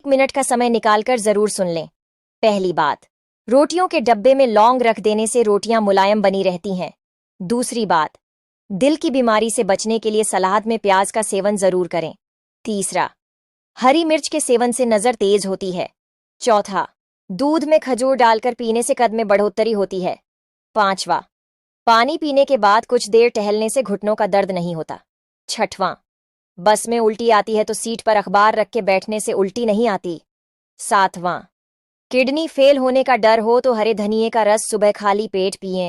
Minute का समय निकालकर जरूर सुन लें। पहली बात, रोटियों के डब्बे में लौंग रख देने से रोटियां मुलायम बनी रहती हैं। दूसरी बात, दिल की बीमारी से बचने के लिए सलाद में प्याज का सेवन जरूर करें। तीसरा, हरी मिर्च के सेवन से नजर तेज होती है। चौथा, दूध में खजूर डालकर पीने से कद में बढ़ोतरी होती है। पांचवा, पानी पीने के बाद कुछ देर टहलने से घुटनों का दर्द नहीं होता। छठवां, बस में उल्टी आती है तो सीट पर अखबार रख के बैठने से उल्टी नहीं आती। सातवां, किडनी फेल होने का डर हो तो हरे धनिये का रस सुबह खाली पेट पिएं।